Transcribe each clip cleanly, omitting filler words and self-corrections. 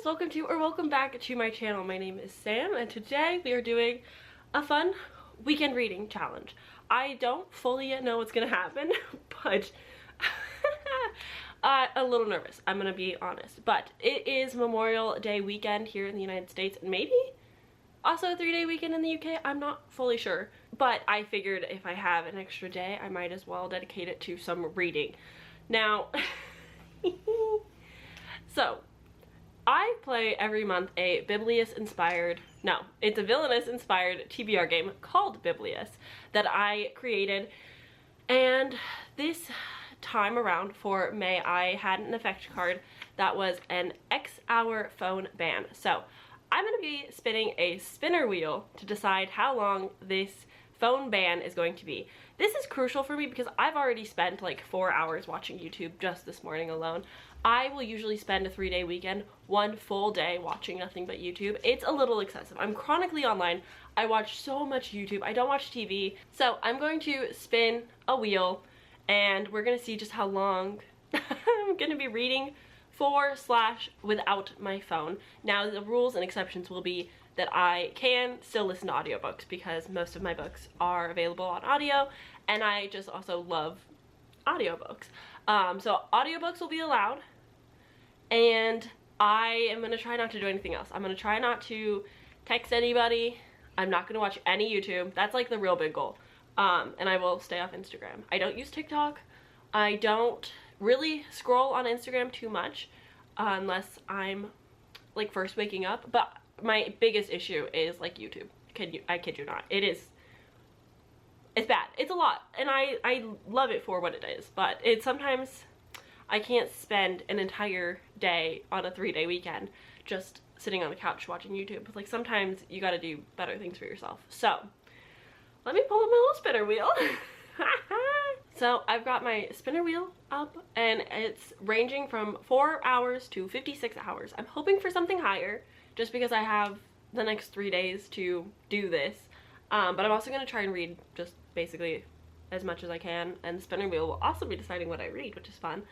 guys, welcome back to my channel. My name is Sam and today we are doing a fun weekend reading challenge. I don't fully yet know what's gonna happen, but a little nervous, I'm gonna be honest. But it is Memorial Day weekend here in the United States and maybe also a 3-day weekend in the UK. I'm not fully sure, but I figured if I have an extra day, I might as well dedicate it to some reading. Now, so I play every month a biblious inspired, no, it's a villainous inspired TBR game called Biblious that I created. And this time around for May, I had an effect card that was an X-hour phone ban. So I'm going to be spinning a spinner wheel to decide how long this phone ban is going to be. This is crucial for me because I've already spent like 4 hours watching YouTube just this morning alone. I will usually spend a 3-day weekend, 1 full day watching nothing but YouTube. It's a little excessive. I'm chronically online. I watch so much YouTube. I don't watch TV. So I'm going to spin a wheel and we're gonna see just how long I'm gonna be reading for / without my phone. Now the rules and exceptions will be that I can still listen to audiobooks because most of my books are available on audio and I just also love audiobooks. So audiobooks will be allowed and I am gonna try not to do anything else. I'm gonna try not to text anybody. I'm not gonna watch any YouTube. That's like the real big goal. And I will stay off Instagram. I don't use TikTok. I don't really scroll on Instagram too much unless I'm like first waking up. But my biggest issue is like YouTube. I kid you not. It's bad. It's a lot. And I love it for what it is. But it's sometimes I can't spend an entire day on a 3-day weekend just sitting on the couch watching YouTube. Like sometimes you gotta do better things for yourself. So let me pull up my little spinner wheel. So I've got my spinner wheel up and it's ranging from 4 hours to 56 hours. I'm hoping for something higher just because I have the next 3 days to do this. But I'm also going to try and read just basically as much as I can. And the spinner wheel will also be deciding what I read, which is fun.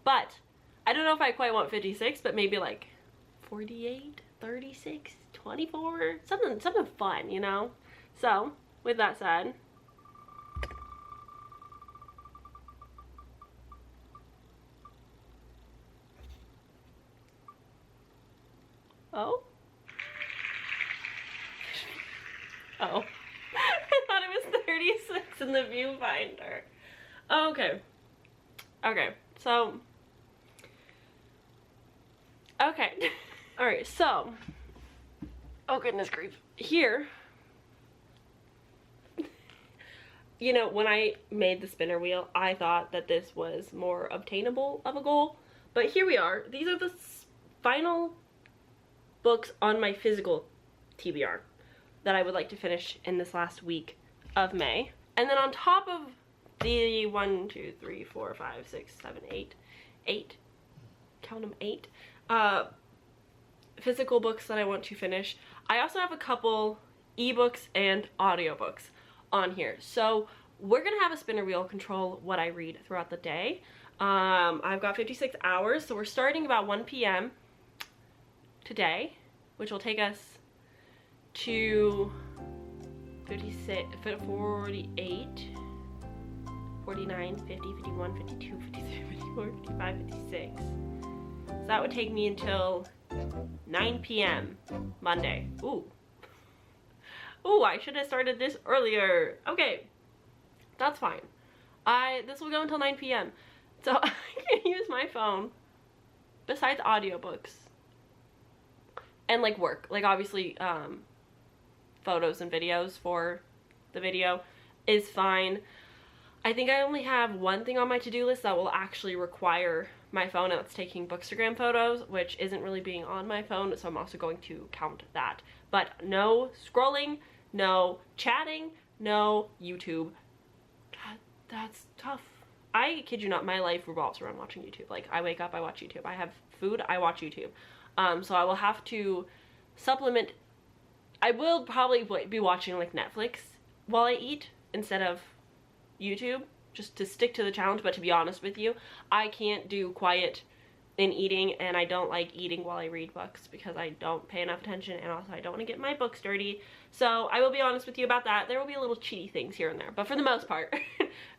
But I don't know if I quite want 56, but maybe like 48, 36, 24, something fun, you know? So with that said, oh, I thought it was 36 in the viewfinder. Okay, so, okay, all right, so, oh goodness grief, here, you know, when I made the spinner wheel, I thought that this was more obtainable of a goal, but here we are. These are the final books on my physical TBR that I would like to finish in this last week of May. And then on top of the 1, 2, 3, 4, 5, 6, 7, 8, count them 8, physical books that I want to finish, I also have a couple ebooks and audiobooks on here. So we're gonna have a spinner wheel control what I read throughout the day. I've got 56 hours, so we're starting about 1 p.m. today, which will take us to 56, 48, 49, 50, 51, 52, 53, 54, 55, 56. So that would take me until 9 p.m. Monday. Ooh, I should have started this earlier. Okay, that's fine. This will go until 9 p.m. So I can use my phone besides audiobooks and like work. Like obviously photos and videos for the video is fine. I think I only have one thing on my to-do list that will actually require my phone, and that's taking Bookstagram photos, which isn't really being on my phone, so I'm also going to count that. But no scrolling, no chatting, no YouTube. That's tough. I kid you not, my life revolves around watching YouTube. Like I wake up, I watch YouTube. I have food, I watch YouTube. So I will have to supplement. I will probably be watching like Netflix while I eat instead of YouTube, just to stick to the challenge. But to be honest with you, I can't do quiet in eating, and I don't like eating while I read books because I don't pay enough attention, and also I don't want to get my books dirty. So I will be honest with you about that. There will be a little cheaty things here and there, but for the most part,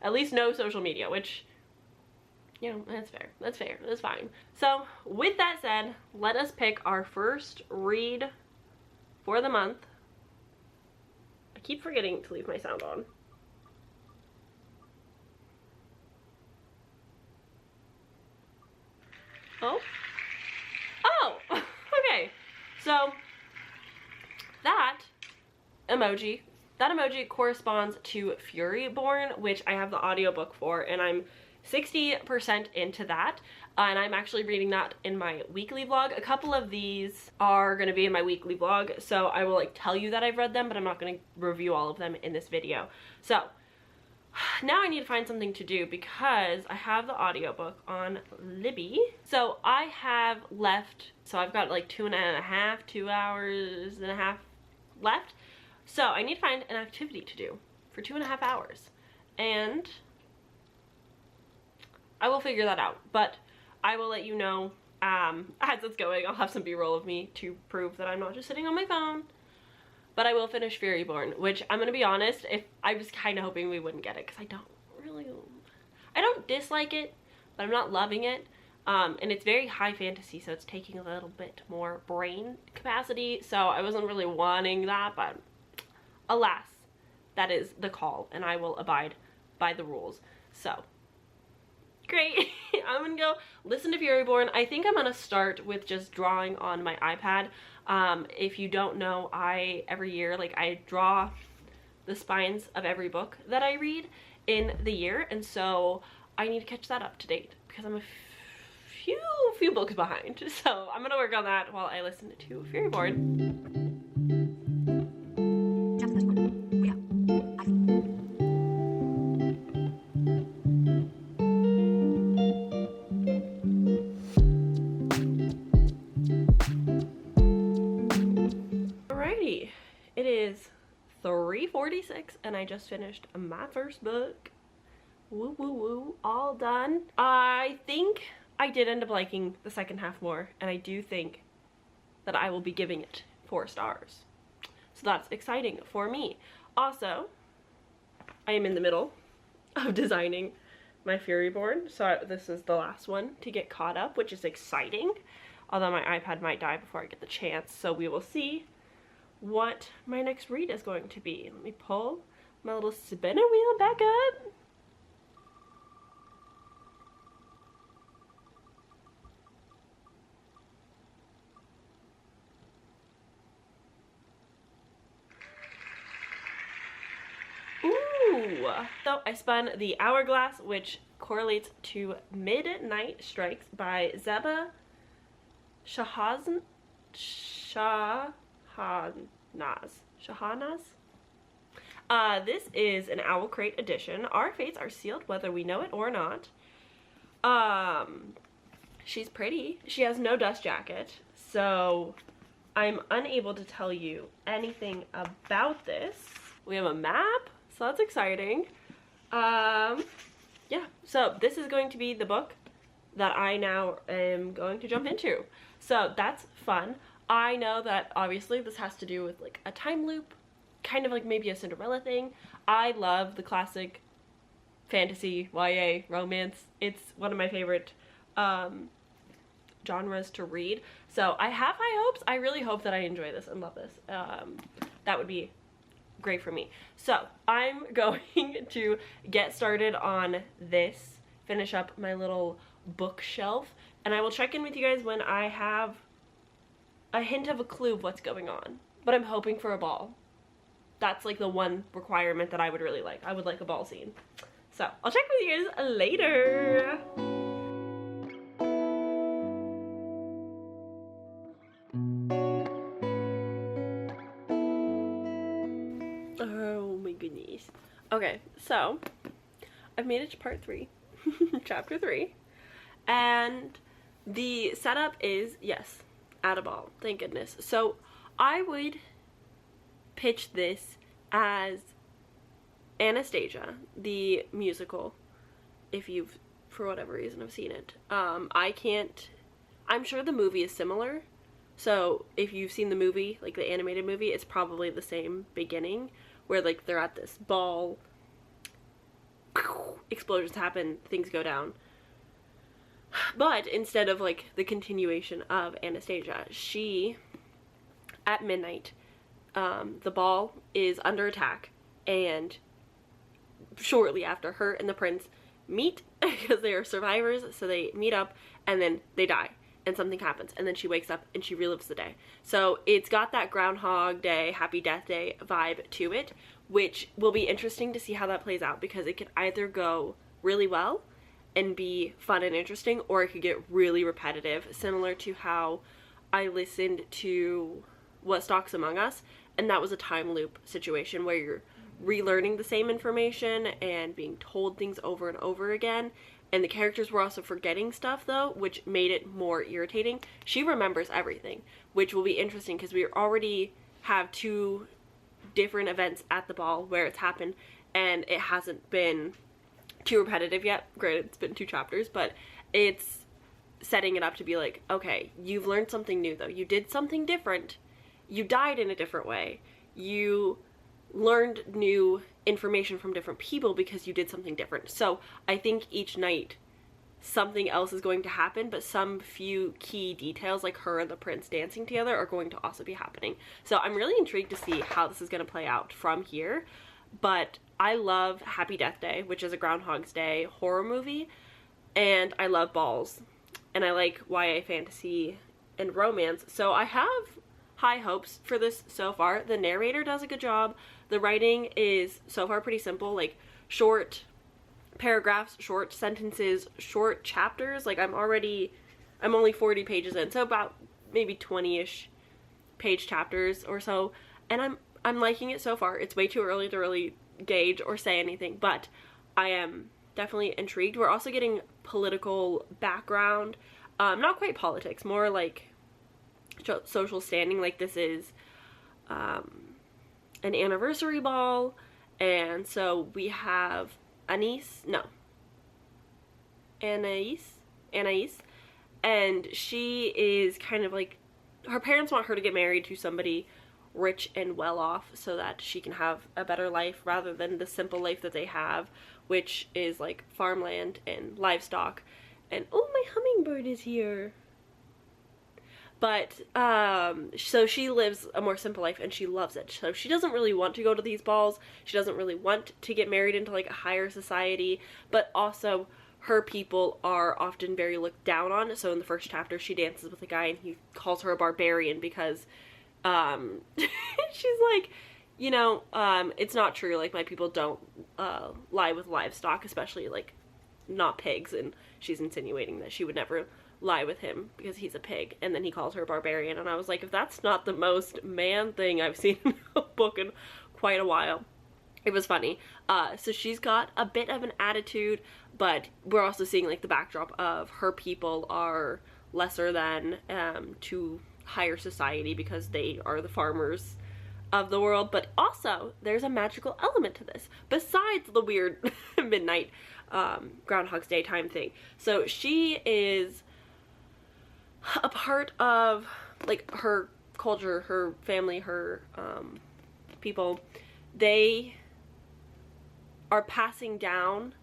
at least no social media, which, you know, that's fair. That's fair. That's fine. So with that said, let us pick our first read for the month. I keep forgetting to leave my sound on. Oh. Oh! Okay. So, that emoji corresponds to Furyborn, which I have the audiobook for, and I'm 60% into that. And I'm actually reading that in my weekly vlog. A couple of these are going to be in my weekly vlog, so I will like tell you that I've read them, but I'm not going to review all of them in this video. So, now I need to find something to do because I have the audiobook on Libby. So I have left, so I've got like 2 hours and a half left. So I need to find an activity to do for 2.5 hours. And I will figure that out, but I will let you know as it's going. I'll have some b-roll of me to prove that I'm not just sitting on my phone. But I will finish Furyborn, which I'm gonna be honest, I was kind of hoping we wouldn't get it because I don't dislike it, but I'm not loving it. And it's very high fantasy, so it's taking a little bit more brain capacity. So I wasn't really wanting that, but alas, that is the call, and I will abide by the rules. So great. I'm gonna go listen to Furyborn. I think I'm gonna start with just drawing on my iPad. If you don't know, every year, like, I draw the spines of every book that I read in the year, and so I need to catch that up to date because I'm a few books behind. So I'm gonna work on that while I listen to Furyborn. It is 3:46 and I just finished my first book. Woo woo woo, all done. I think I did end up liking the second half more, and I do think that I will be giving it 4 stars. So that's exciting for me. Also, I am in the middle of designing my Furyborn, so this is the last one to get caught up, which is exciting. Although my iPad might die before I get the chance, so we will see what my next read is going to be. Let me pull my little spinner wheel back up. Ooh! So I spun The Hourglass, which correlates to Midnight Strikes by Zeba Shahnaz. This is an Owl Crate edition. Our fates are sealed whether we know it or not. She's pretty. She has no dust jacket, so I'm unable to tell you anything about this. We have a map, so that's exciting. Yeah, so this is going to be the book that I now am going to jump into. So that's fun. I know that obviously this has to do with like a time loop, kind of like maybe a Cinderella thing. I love the classic fantasy, YA, romance. It's one of my favorite genres to read. So I have high hopes. I really hope that I enjoy this and love this. That would be great for me. So I'm going to get started on this, finish up my little bookshelf, and I will check in with you guys when I have a hint of a clue of what's going on. But I'm hoping for a ball. That's like the one requirement that I would really like. I would like a ball scene. So I'll check with you guys later. Oh my goodness. Okay, so I've made it to part 3, chapter 3, and the setup is, yes, at a ball, thank goodness. So I would pitch this as Anastasia, the musical, if you've, for whatever reason, have seen it. I can't I'm sure the movie is similar. So if you've seen the movie, like the animated movie, it's probably the same beginning where like they're at this ball, explosions happen, things go down. But instead of like the continuation of Anastasia, she, at midnight, the ball is under attack, and shortly after, her and the prince meet because they are survivors, so they meet up and then they die and something happens, and then she wakes up and she relives the day. So it's got that Groundhog Day, Happy Death Day vibe to it, which will be interesting to see how that plays out, because it could either go really well and be fun and interesting, or it could get really repetitive, similar to how I listened to What Stalks Among Us, and that was a time loop situation where you're relearning the same information and being told things over and over again. And the characters were also forgetting stuff, though, which made it more irritating. She remembers everything, which will be interesting because we already have 2 different events at the ball where it's happened, and it hasn't been too repetitive yet. Granted, it's been 2 chapters, but it's setting it up to be like, okay, you've learned something new, though. You did something different. You died in a different way. You learned new information from different people because you did something different. So I think each night something else is going to happen, but some few key details like her and the prince dancing together are going to also be happening. So I'm really intrigued to see how this is going to play out from here. But I love Happy Death Day, which is a Groundhog's Day horror movie, and I love balls, and I like YA fantasy and romance, so I have high hopes for this so far. The narrator does a good job. The writing is so far pretty simple, like short paragraphs, short sentences, short chapters. Like I'm only 40 pages in, so about maybe 20-ish page chapters or so, and I'm liking it so far. It's way too early to really gauge or say anything, but I am definitely intrigued. We're also getting political background, not quite politics, more like social standing. Like this is an anniversary ball, and so we have Anais, and she is kind of like, her parents want her to get married to somebody rich and well off so that she can have a better life rather than the simple life that they have, which is like farmland and livestock. And oh, my hummingbird is here. But so she lives a more simple life and she loves it. So she doesn't really want to go to these balls. She doesn't really want to get married into like a higher society, but also her people are often very looked down on. So in the first chapter, she dances with a guy and he calls her a barbarian because she's like, you know, it's not true. Like, my people don't lie with livestock, especially like not pigs. And she's insinuating that she would never lie with him because he's a pig, and then he calls her a barbarian, and I was like, if that's not the most man thing I've seen in a book in quite a while. It was funny. So she's got a bit of an attitude, but we're also seeing like the backdrop of her people are lesser than to higher society because they are the farmers of the world. But also there's a magical element to this besides the weird midnight Groundhog's Day time thing. So she is a part of like her culture, her family, her people. They are passing down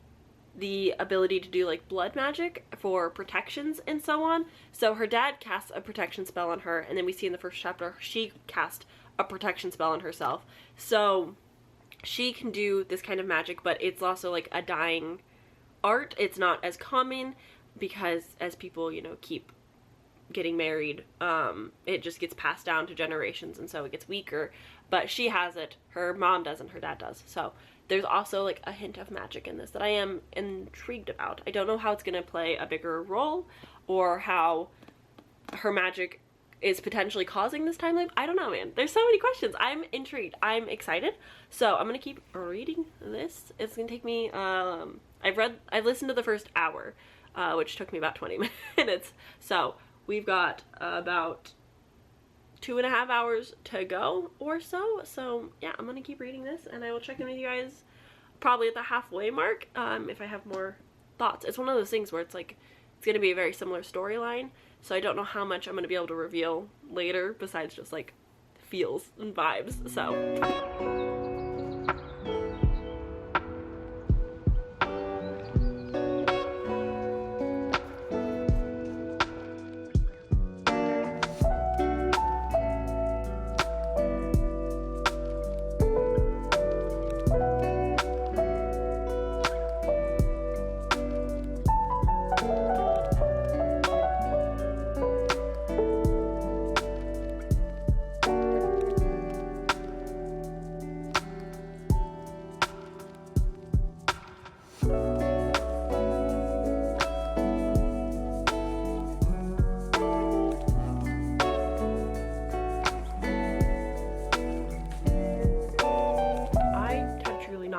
the ability to do like blood magic for protections and so on. So her dad casts a protection spell on her, and then we see in the first chapter she cast a protection spell on herself. So she can do this kind of magic, but it's also like a dying art. It's not as common because as people, you know, keep getting married, it just gets passed down to generations, and so it gets weaker. But she has it, her mom doesn't, her dad does. So there's also like a hint of magic in this that I am intrigued about. I don't know how it's gonna play a bigger role or how her magic is potentially causing this time loop. I don't know, man. There's so many questions. I'm intrigued. I'm excited. So I'm gonna keep reading this. It's gonna take me, I've listened to the first hour, which took me about 20 minutes. So we've got about 2.5 hours to go or so. So yeah, I'm gonna keep reading this, and I will check in with you guys probably at the halfway mark if I have more thoughts. It's one of those things where it's like, it's gonna be a very similar storyline, so I don't know how much I'm gonna be able to reveal later besides just like feels and vibes. So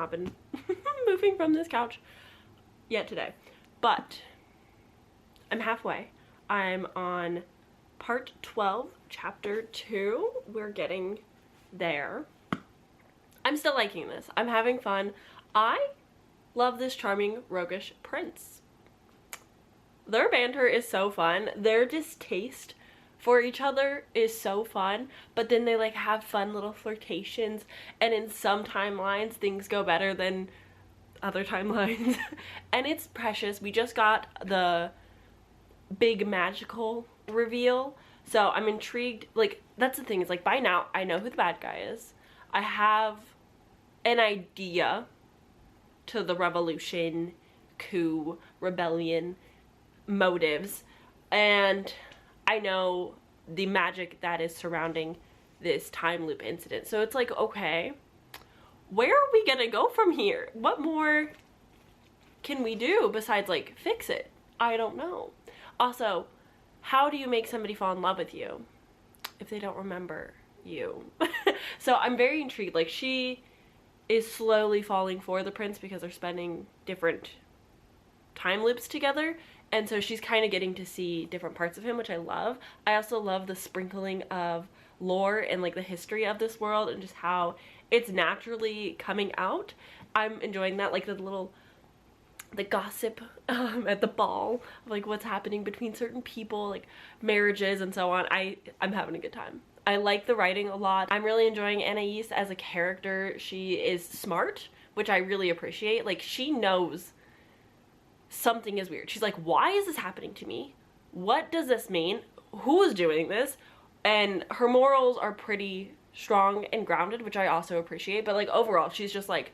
been moving from this couch yet today, but I'm halfway. I'm on part 12, chapter 2. We're getting there. I'm still liking this. I'm having fun. I love this charming, roguish prince. Their banter is so fun. Their distaste for each other is so fun, but then they like have fun little flirtations, and in some timelines things go better than other timelines and it's precious. We just got the big magical reveal, so I'm intrigued. Like, that's the thing, is like by now I know who the bad guy is. I have an idea to the revolution, coup, rebellion motives, and I know the magic that is surrounding this time loop incident. So it's like, okay, where are we gonna go from here? What more can we do besides like fix it? I don't know. Also, how do you make somebody fall in love with you if they don't remember you? So I'm very intrigued. Like, she is slowly falling for the prince because they're spending different time loops together, and so she's kind of getting to see different parts of him, which I love. I also love the sprinkling of lore and like the history of this world and just how it's naturally coming out. I'm enjoying that, like the gossip at the ball, like what's happening between certain people, like marriages and so on. I'm having a good time. I like the writing a lot. I'm really enjoying Anais as a character. She is smart, which I really appreciate. Like, she knows something is weird. She's like, why is this happening to me? What does this mean? Who is doing this? And her morals are pretty strong and grounded, which I also appreciate. But like, overall, she's just like,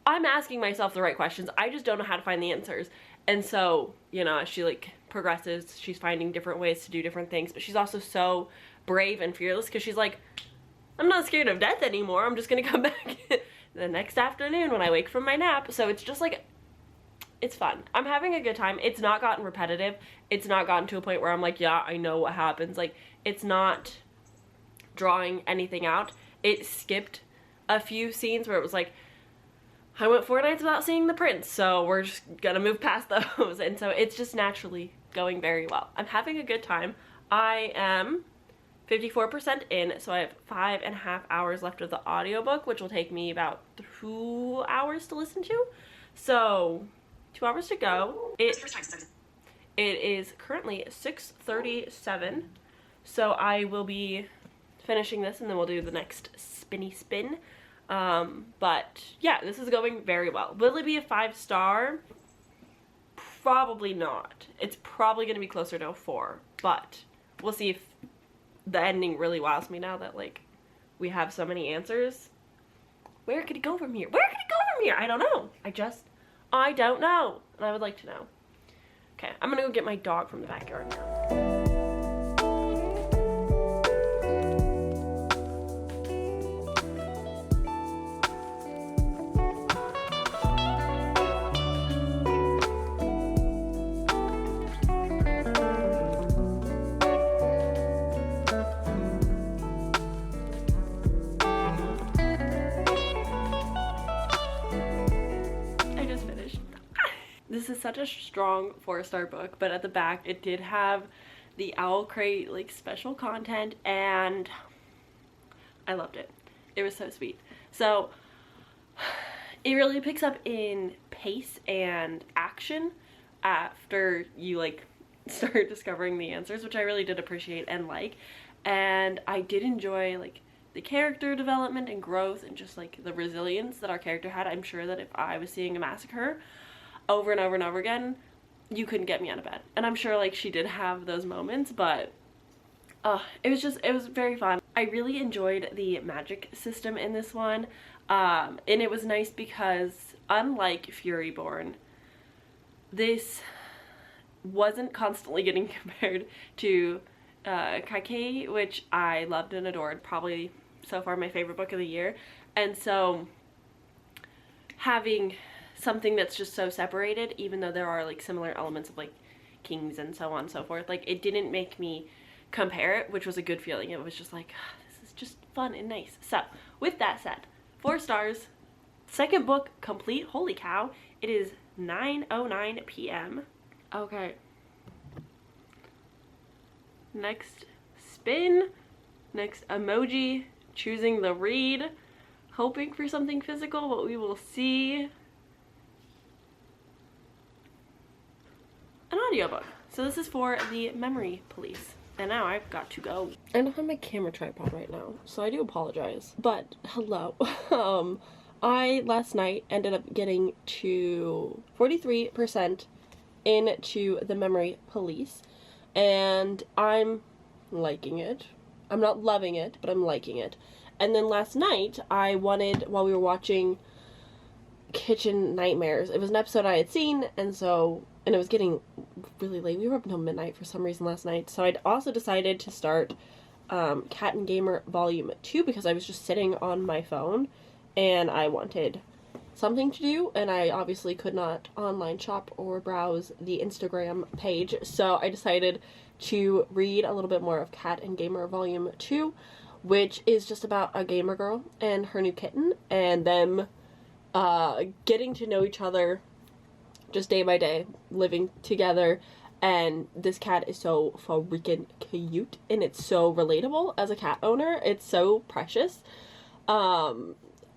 I'm asking myself the right questions. I just don't know how to find the answers. And so, you know, as she like progresses, she's finding different ways to do different things. But she's also so brave and fearless because she's like, I'm not scared of death anymore. I'm just gonna come back the next afternoon when I wake from my nap. So it's just like, it's fun. I'm having a good time. It's not gotten repetitive. It's not gotten to a point where I'm like, yeah, I know what happens. Like, it's not drawing anything out. It skipped a few scenes where it was like, I went 4 nights without seeing the prince, so we're just gonna move past those. And so it's just naturally going very well. I'm having a good time. I am 54% in, so I have 5.5 hours left of the audiobook, which will take me about 2 hours to listen to. So 2 hours to go. It is currently 6:37, so I will be finishing this and then we'll do the next spinny spin. But yeah, this is going very well. Will it be a 5-star? Probably not. It's probably gonna be closer to a 4, but we'll see if the ending really wows me now that like we have so many answers. Where could it go from here? Where could it go from here? I don't know. I don't know, and I would like to know. Okay, I'm gonna go get my dog from the backyard now. This is such a strong 4-star book, but at the back it did have the Owl Crate like special content, and I loved it. It was so sweet. So it really picks up in pace and action after you like start discovering the answers, which I really did appreciate and like. And I did enjoy like the character development and growth and just like the resilience that our character had. I'm sure that if I was seeing a massacre over and over and over again, you couldn't get me out of bed. And I'm sure like she did have those moments, but it was very fun. I really enjoyed the magic system in this one. And it was nice because unlike Furyborn, this wasn't constantly getting compared to Kaikei, which I loved and adored, probably so far my favorite book of the year. And so having something that's just so separated, even though there are like similar elements of like kings and so on and so forth, like it didn't make me compare it, which was a good feeling. It was just like, this is just fun and nice. So with that said, 4 stars. Second book complete. Holy cow. It is 9:09 p.m. Okay. Next spin. Next emoji. Choosing the read. Hoping for something physical, but we will see. An audiobook. So this is for The Memory Police. And now I've got to go. I don't have my camera tripod right now, so I do apologize. But, hello. I, last night, ended up getting to 43% into The Memory Police. And I'm liking it. I'm not loving it, but I'm liking it. And then last night, I wanted, while we were watching Kitchen Nightmares, it was an episode I had seen, and it was getting really late. We were up until midnight for some reason last night. So I'd also decided to start Cat and Gamer Volume 2 because I was just sitting on my phone and I wanted something to do, and I obviously could not online shop or browse the Instagram page. So I decided to read a little bit more of Cat and Gamer Volume 2, which is just about a gamer girl and her new kitten and them getting to know each other just day by day, living together. And this cat is so freaking cute, and it's so relatable as a cat owner. It's so precious.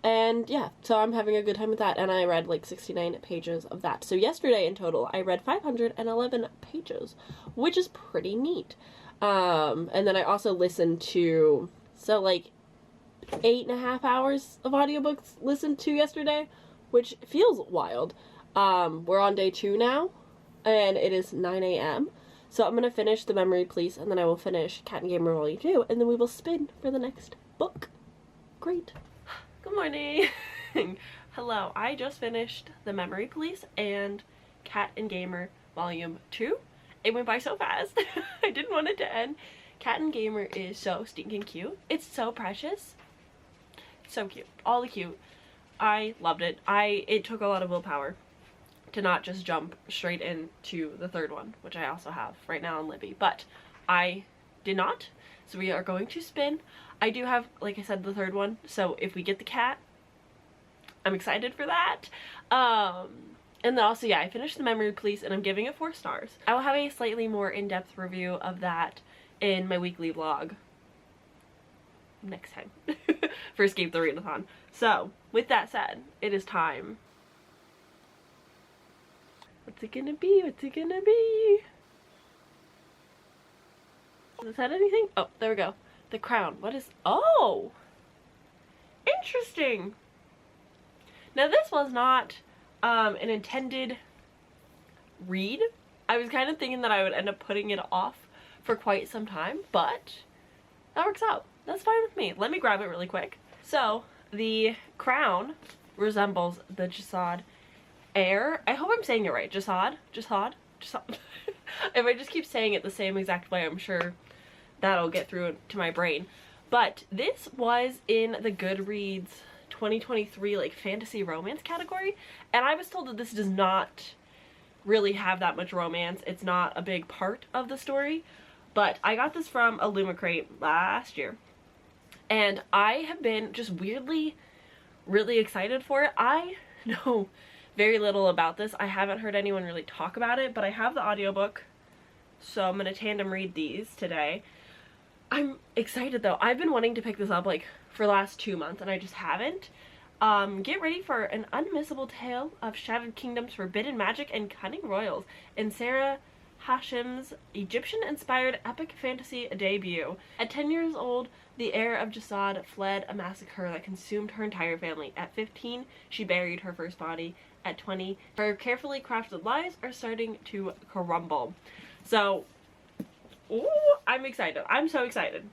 And yeah, so I'm having a good time with that, and I read like 69 pages of that. So yesterday in total, I read 511 pages, which is pretty neat. And then I also listened to, so like 8.5 hours of audiobooks listened to yesterday, which feels wild. We're on day 2 now, and it is 9 a.m. So I'm gonna finish The Memory Police, and then I will finish Cat and Gamer Volume 2, and then we will spin for the next book. Great. Good morning. Hello. I just finished The Memory Police and Cat and Gamer Volume 2. It went by so fast. I didn't want it to end. Cat and Gamer is so stinking cute. It's so precious. So cute. All the cute. I loved it. It took a lot of willpower to not just jump straight into the third one, which I also have right now on Libby, but I did not. So we are going to spin. I do have, like I said, the third one, so if we get the cat, I'm excited for that. And then also, yeah, I finished The Memory Police, and I'm giving it 4 stars. I will have a slightly more in-depth review of that in my weekly vlog next time for Escape the Readathon. So, with that said, it is time. What's it gonna be? What's it gonna be? Is that anything? Oh, there we go. The Crown. What is... Oh! Interesting! Now, this was not an intended read. I was kind of thinking that I would end up putting it off for quite some time, but that works out. That's fine with me. Let me grab it really quick. So, the Crown resembles the Jasad heir. I hope I'm saying it right. Jasad? Jasad? Jasad? If I just keep saying it the same exact way, I'm sure that'll get through to my brain. But this was in the Goodreads 2023 like fantasy romance category, and I was told that this does not really have that much romance. It's not a big part of the story, but I got this from Illumicrate last year, and I have been just weirdly really excited for it. I know very little about this. I haven't heard anyone really talk about it, but I have the audiobook, so I'm gonna tandem read these today. I'm excited though. I've been wanting to pick this up like for the last 2 months, and I just haven't. Get ready for an unmissable tale of shattered kingdoms, forbidden magic, and cunning royals in Sarah Hashim's Egyptian-inspired epic fantasy debut. At 10 years old, the heir of Jasad fled a massacre that consumed her entire family. At 15, she buried her first body. At 20, her carefully crafted lies are starting to crumble. So, ooh, I'm excited. I'm so excited.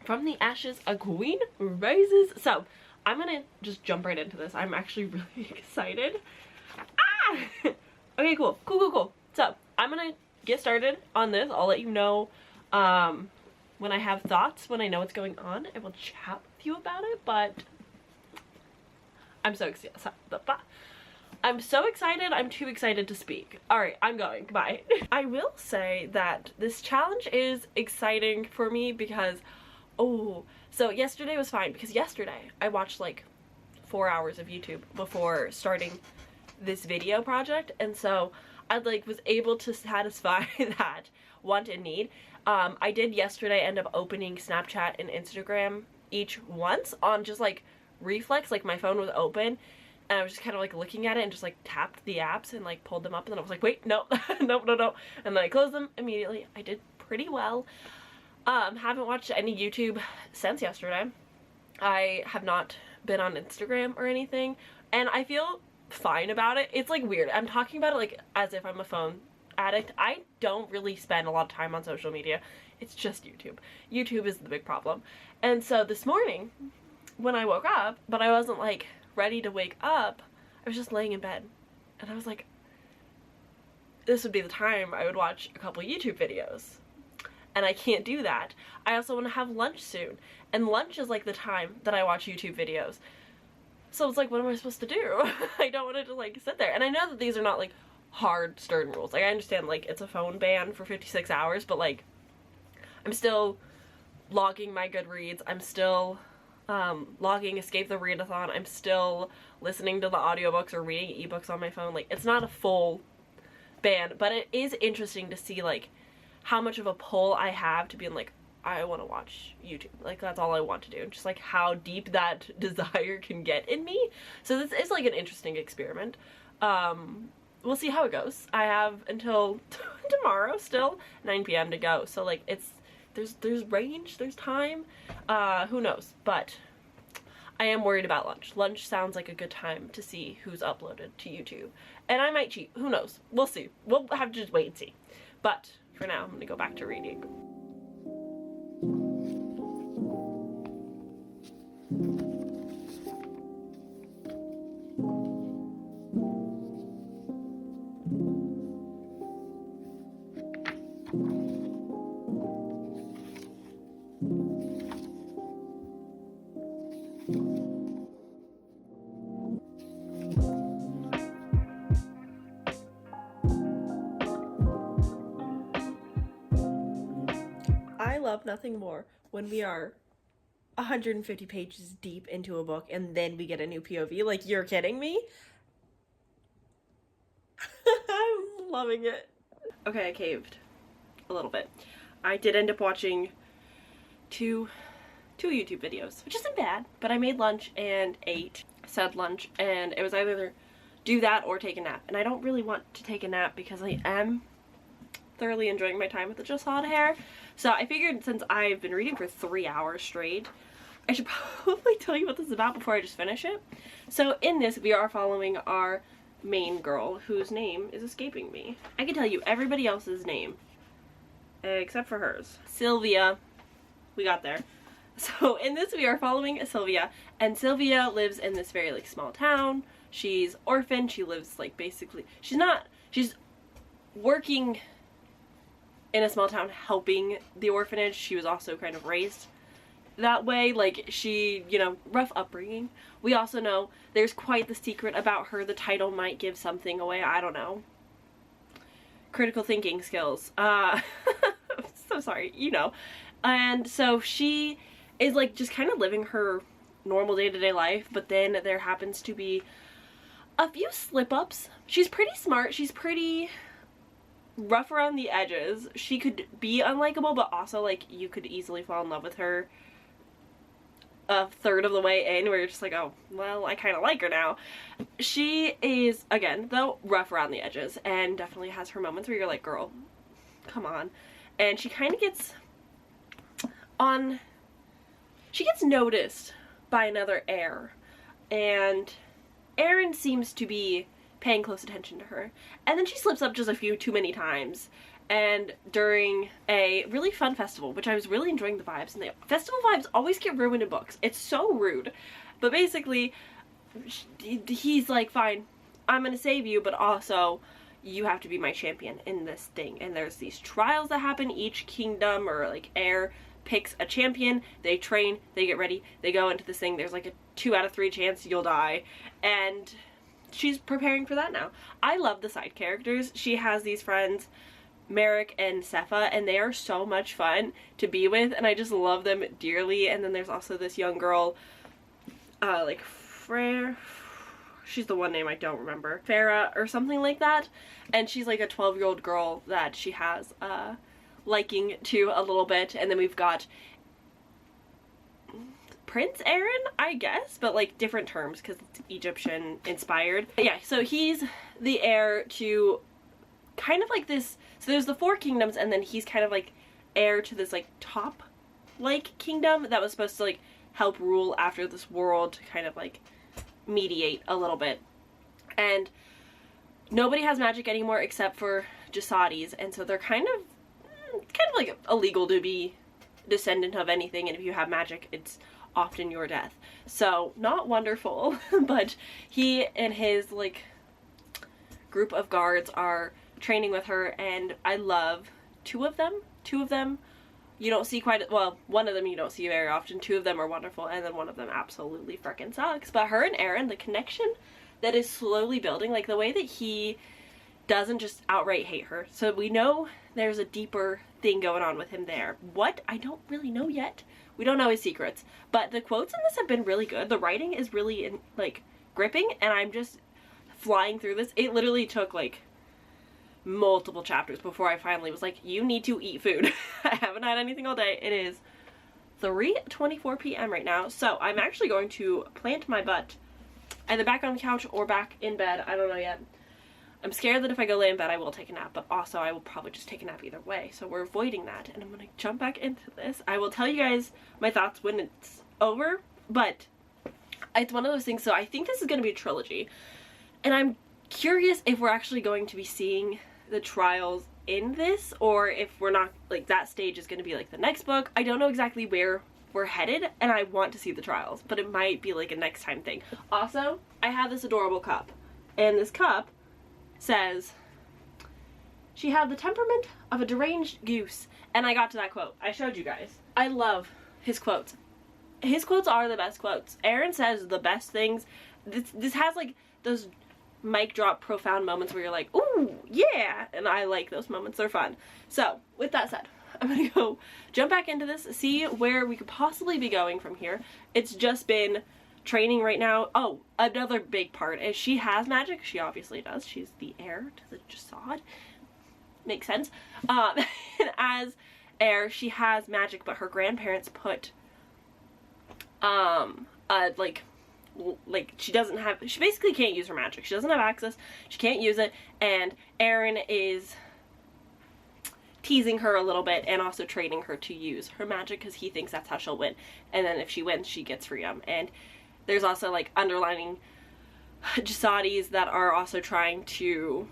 From the ashes, a queen rises. So, I'm gonna just jump right into this. I'm actually really excited. Ah! Okay, cool. So, I'm gonna get started on this. I'll let you know when I have thoughts, when I know what's going on. I will chat with you about it, but I'm so excited. I'm so excited, I'm too excited to speak. Alright, I'm going. Goodbye. I will say that this challenge is exciting for me because, so yesterday was fine because yesterday I watched like 4 hours of YouTube before starting this video project, and so I was able to satisfy that want and need. I did yesterday end up opening Snapchat and Instagram each once on just like reflex, like my phone was open and I was just kind of like looking at it and just like tapped the apps and like pulled them up, and then I was like, wait, no, no, and then I closed them immediately. I did pretty well. Haven't watched any YouTube since yesterday. I have not been on Instagram or anything, and I feel fine about it. It's like weird. I'm talking about it like as if I'm a phone addict. I don't really spend a lot of time on social media. It's just YouTube. YouTube is the big problem. And so this morning when I woke up, but I wasn't like ready to wake up, I was just laying in bed and I was like, this would be the time I would watch a couple YouTube videos, and I can't do that. I also want to have lunch soon, and lunch is like the time that I watch YouTube videos. So it's like, what am I supposed to do? I don't want to just like sit there. And I know that these are not like hard, stern rules. Like I understand like it's a phone ban for 56 hours, but like I'm still logging my Goodreads. I'm still logging Escape the Readathon. I'm still listening to the audiobooks or reading ebooks on my phone. Like it's not a full ban, but it is interesting to see like how much of a pull I have to being like, I want to watch YouTube. Like that's all I want to do. Just like how deep that desire can get in me. So this is like an interesting experiment. We'll see how it goes. I have until tomorrow still, 9 p.m. to go. So like there's range, there's time. Who knows? But I am worried about lunch. Lunch sounds like a good time to see who's uploaded to YouTube. And I might cheat. Who knows? We'll see. We'll have to just wait and see. But for now, I'm gonna go back to reading. I love nothing more when we are 150 pages deep into a book and then we get a new POV. Like, you're kidding me? I'm loving it. Okay, I caved a little bit. I did end up watching two YouTube videos, which isn't bad, but I made lunch and ate said lunch, and it was either do that or take a nap. And I don't really want to take a nap because I am thoroughly enjoying my time with the Jasad hair. So I figured since I've been reading for 3 hours straight, I should probably tell you what this is about before I just finish it. So in this, we are following our main girl, whose name is escaping me. I can tell you everybody else's name, except for hers. Sylvia. We got there. So in this, we are following Sylvia, and Sylvia lives in this very like small town. She's orphaned. She lives like basically, she's working in a small town helping the orphanage. She was also kind of raised that way, like she, you know, rough upbringing. We also know there's quite the secret about her. The title might give something away. I don't know. Critical thinking skills. So sorry, you know. And so she is like just kind of living her normal day-to-day life, but then there happens to be a few slip-ups. She's pretty smart. She's pretty rough around the edges. She could be unlikable, but also like you could easily fall in love with her a third of the way in, where you're just like, oh, well, I kind of like her now. She is, again, though, rough around the edges, and definitely has her moments where you're like, girl, come on. And she kind of gets she gets noticed by another heir, and Aaron seems to be paying close attention to her. And then she slips up just a few too many times. And during a really fun festival, which I was really enjoying the vibes, and the festival vibes always get ruined in books. It's so rude. But basically, he's like, fine, I'm gonna save you, but also you have to be my champion in this thing. And there's these trials that happen. Each kingdom or like heir picks a champion, they train, they get ready, they go into this thing. There's like a 2 out of 3 chance you'll die, and she's preparing for that now. I love the side characters. She has these friends, Merrick and Sepha, and they are so much fun to be with, and I just love them dearly. And then there's also this young girl, like Frere, she's the one name I don't remember, Farah or something like that, and she's like a 12-year-old girl that she has liking to a little bit. And then we've got Prince Aaron, I guess, but like different terms because it's Egyptian inspired. But yeah, so he's the heir to kind of like this, so there's the 4 kingdoms, and then he's kind of like heir to this like top like kingdom that was supposed to like help rule after this world, to kind of like mediate a little bit. And nobody has magic anymore except for Jasadi's, and so they're kind of like illegal to be descendant of anything, and if you have magic, it's often your death. So not wonderful. But he and his like group of guards are training with her, and I love 2 of them. 2 of them you don't see quite, well, 1 of them you don't see very often. 2 of them are wonderful, and then 1 of them absolutely freaking sucks. But her and Aaron, the connection that is slowly building, like the way that he doesn't just outright hate her, so we know there's a deeper thing going on with him there. What? I don't really know yet. We don't know his secrets, but the quotes in this have been really good. The writing is really like gripping, and I'm just flying through this. It literally took like multiple chapters before I finally was like, you need to eat food. I haven't had anything all day. It is 3:24 p.m. right now, so I'm actually going to plant my butt either back on the couch or back in bed. I don't know yet. I'm scared that if I go lay in bed I will take a nap, but also I will probably just take a nap either way, so we're avoiding that. And I'm gonna jump back into this. I will tell you guys my thoughts when it's over, but it's one of those things. So I think this is gonna be a trilogy, and I'm curious if we're actually going to be seeing the trials in this, or if we're not, like that stage is gonna be like the next book. I don't know exactly where we're headed, and I want to see the trials, but it might be like a next time thing. Also, I have this adorable cup, and this cup says, she had the temperament of a deranged goose. And I got to that quote. I showed you guys. I love his quotes. His quotes are the best quotes. Aaron says the best things. This has like those mic drop profound moments where you're like, ooh, yeah. And I like those moments. They're fun. So with that said, I'm gonna go jump back into this, see where we could possibly be going from here. It's just been training right now. Oh, another big part is she has magic. She obviously does. She's the heir to the Jasad. Makes sense. And as heir, she has magic, but her grandparents put like she doesn't have, she basically can't use her magic. She doesn't have access. She can't use it, and Aaron is teasing her a little bit and also training her to use her magic because he thinks that's how she'll win. And then if she wins, she gets freedom. And there's also like underlining Jasadis that are also trying to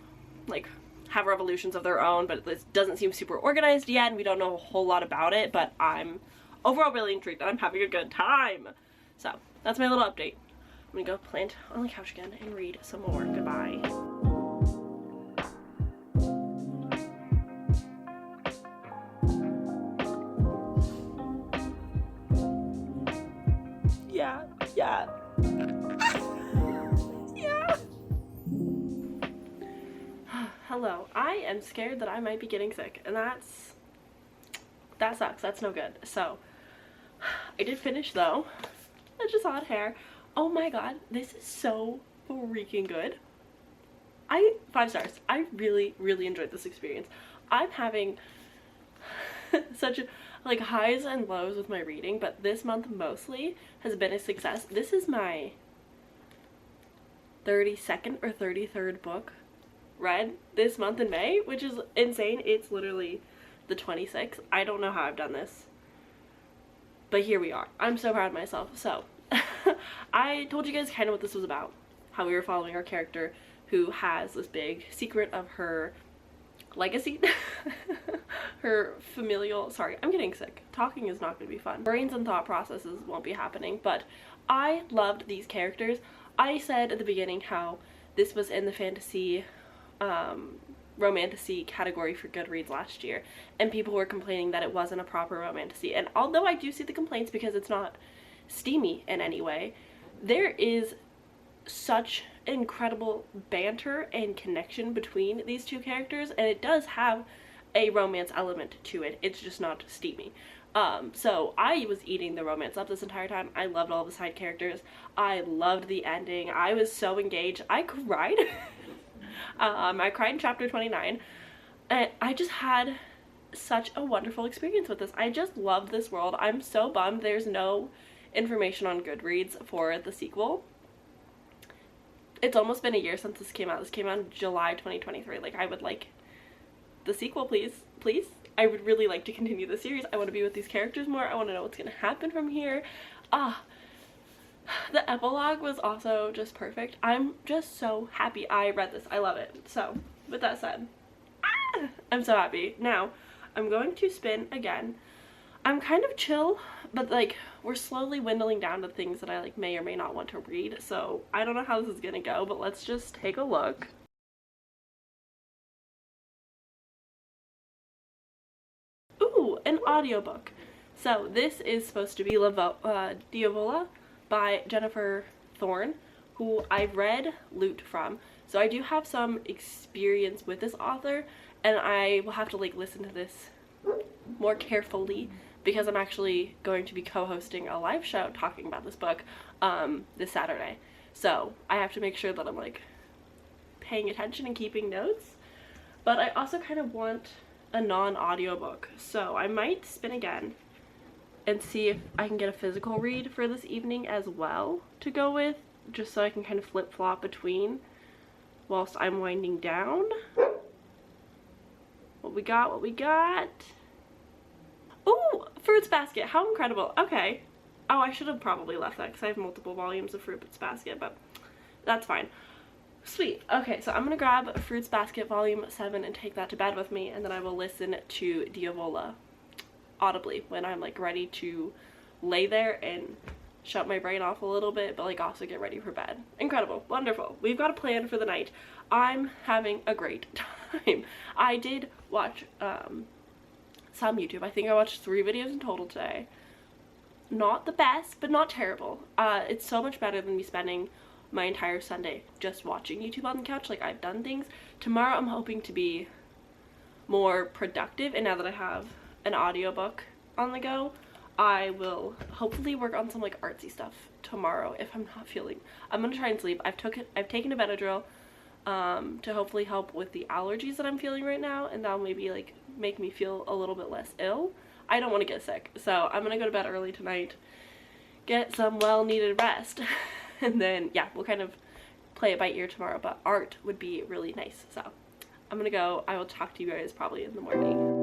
like have revolutions of their own, but this doesn't seem super organized yet, and we don't know a whole lot about it, but I'm overall really intrigued and I'm having a good time. So that's my little update. I'm gonna go plant on the couch again and read some more. Goodbye. Yeah. Yeah. Hello. I am scared that I might be getting sick, and that sucks. That's no good. So I did finish though. That's just odd hair. Oh my god, this is so freaking good. 5 stars. I really, really enjoyed this experience. I'm having such like highs and lows with my reading, but this month mostly has been a success. This is my 32nd or 33rd book read this month in May, which is insane. It's literally the 26th. I don't know how I've done this, but here we are. I'm so proud of myself. So I told you guys kind of what this was about, how we were following our character who has this big secret of her legacy, her familial, sorry, I'm getting sick. Talking is not going to be fun. Brains and thought processes won't be happening, but I loved these characters. I said at the beginning how this was in the fantasy, romantasy category for Goodreads last year, and people were complaining that it wasn't a proper romantasy. And although I do see the complaints because it's not steamy in any way, there is such incredible banter and connection between these two characters, and it does have a romance element to it. It's just not steamy. So I was eating the romance up this entire time. I loved all the side characters. I loved the ending. I was so engaged. I cried. I cried in chapter 29. And I just had such a wonderful experience with this. I just loved this world. I'm so bummed there's no information on Goodreads for the sequel. It's almost been a year since this came out. This came out in July 2023. Like, I would like the sequel, please. Please. I would really like to continue the series. I want to be with these characters more. I want to know what's going to happen from here. The epilogue was also just perfect. I'm just so happy I read this. I love it. So, with that said, I'm so happy. Now, I'm going to spin again. I'm kind of chill, but like, we're slowly dwindling down to things that I like may or may not want to read. So, I don't know how this is going to go, but let's just take a look. Ooh, an audiobook. So this is supposed to be Diavola by Jennifer Thorne, who I've read Loot from. So I do have some experience with this author, and I will have to like listen to this more carefully because I'm actually going to be co-hosting a live show talking about this book this Saturday. So I have to make sure that I'm like paying attention and keeping notes. But I also kind of want a non-audiobook, so I might spin again and see if I can get a physical read for this evening as well to go with, just so I can kind of flip-flop between whilst I'm winding down. What we got? Ooh, Fruits Basket, how incredible. Okay. Oh, I should have probably left that because I have multiple volumes of Fruits Basket, but that's fine. Sweet. Okay, so I'm gonna grab Fruits Basket Volume 7 and take that to bed with me, and then I will listen to Diavola audibly when I'm like ready to lay there and shut my brain off a little bit, but like also get ready for bed. Incredible. Wonderful. We've got a plan for the night. I'm having a great time. I did watch some YouTube. I think I watched 3 videos in total today. Not the best, but not terrible. It's so much better than me spending my entire Sunday just watching YouTube on the couch. Like, I've done things. Tomorrow I'm hoping to be more productive, and now that I have an audiobook on the go, I will hopefully work on some like artsy stuff tomorrow if I'm not feeling. I'm gonna try and sleep. I've taken a Benadryl to hopefully help with the allergies that I'm feeling right now, and that'll maybe like make me feel a little bit less ill. I don't want to get sick, so I'm gonna go to bed early tonight, get some well-needed rest, and then yeah, we'll kind of play it by ear tomorrow, but art would be really nice. So I'm gonna go. I will talk to you guys probably in the morning.